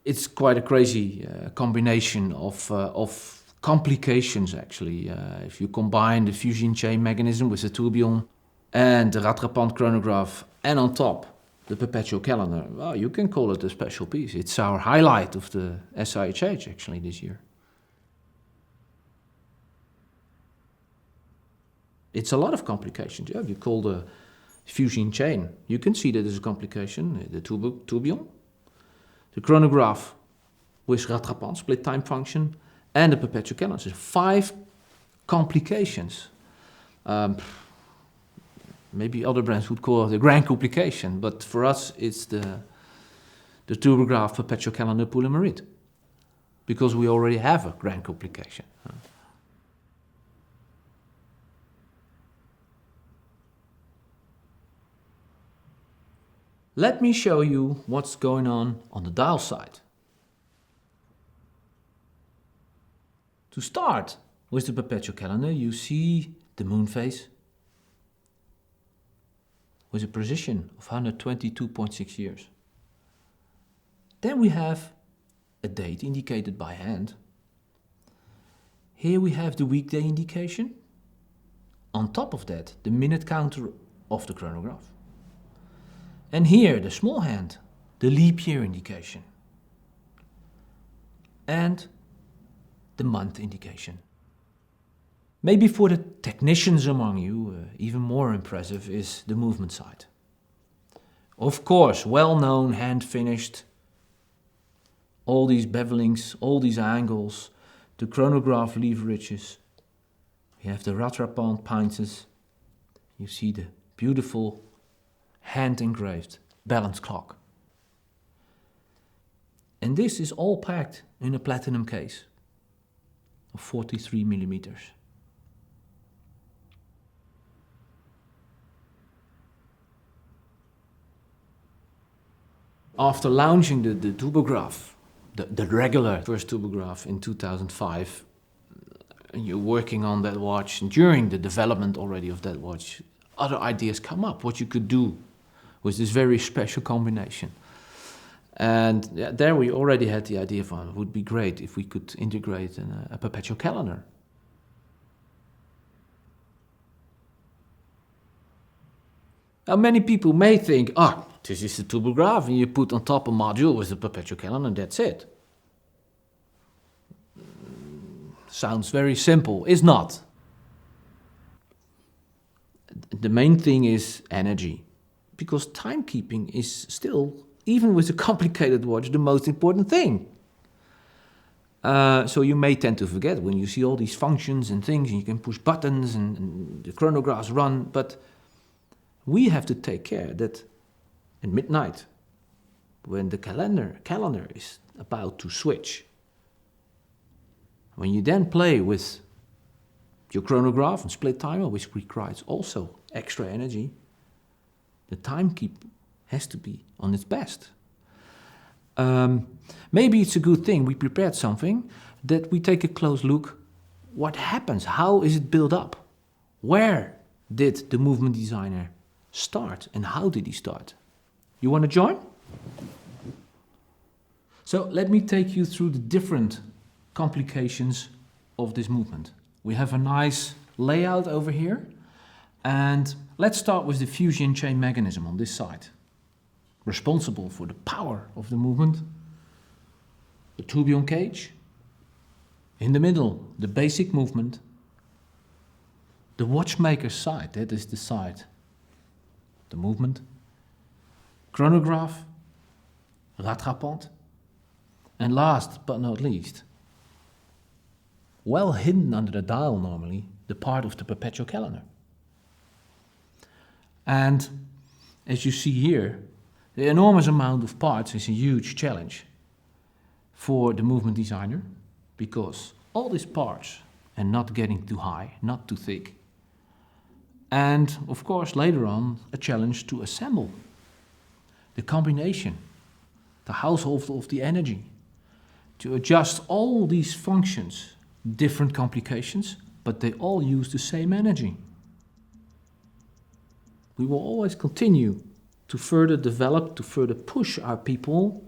It's quite a crazy combination of complications, actually. If you combine the fusion chain mechanism with the tourbillon and the rattrapante chronograph, and on top the perpetual calendar, well, you can call it a special piece. It's our highlight of the SIHH, actually, this year. It's a lot of complications. Yeah, you call the fusion chain. You can see that as a complication. The tourbillon, the chronograph with rattrapante, split time function, and the perpetual calendar. So 5 complications. Maybe other brands would call it a grand complication, but for us it's the TOURBOGRAPH perpetual calendar pool in Mérite, because we already have a grand complication. Let me show you what's going on the dial side. To start with the perpetual calendar, you see the moon phase with a precision of 122.6 years. Then we have a date indicated by hand. Here we have the weekday indication. On top of that, the minute counter of the chronograph. And here, the small hand, the leap year indication. And the month indication. Maybe for the technicians among you, even more impressive is the movement side. Of course, well-known, hand-finished, all these bevelings, all these angles, the chronograph leverages. You have the rattrapante pinces. You see the beautiful hand-engraved balance clock. And this is all packed in a platinum case of 43 millimeters. After launching the TOURBOGRAPH, the regular first TOURBOGRAPH in 2005, and you're working on that watch, and during the development already of that watch, other ideas come up, what you could do with this very special combination. And yeah, there we already had the idea of, it would be great if we could integrate a perpetual calendar. Now many people may think, this is the TOURBOGRAPH and you put on top a module with a perpetual calendar and that's it. Sounds very simple. It's not. The main thing is energy, because timekeeping is still, even with a complicated watch, the most important thing. So you may tend to forget when you see all these functions and things, and you can push buttons and the chronographs run, but we have to take care that at midnight, when the calendar is about to switch, when you then play with your chronograph and split timer, which requires also extra energy, the timekeep has to be on its best. Maybe it's a good thing we prepared something that we take a close look. What happens? How is it built up? Where did the movement designer start and how did he start? You want to join? So let me take you through the different complications of this movement. We have a nice layout over here, and let's start with the fusion chain mechanism on this side, responsible for the power of the movement, the tourbillon cage, in the middle the basic movement, the watchmaker's side, that is the side, the movement, chronograph, rattrapante, and last but not least, well hidden under the dial normally, the part of the perpetual calendar. And as you see here, the enormous amount of parts is a huge challenge for the movement designer, because all these parts are not getting too high, not too thick. And of course later on a challenge to assemble the combination, the household of the energy, to adjust all these functions, different complications, but they all use the same energy. We will always continue to further develop, to further push our people,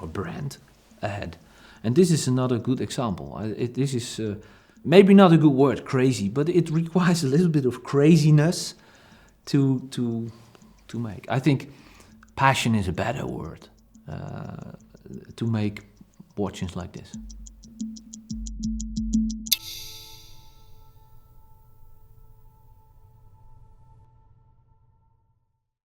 or brand ahead. And this is another good example. This is maybe not a good word, crazy, but it requires a little bit of craziness to make. I think passion is a better word to make watches like this.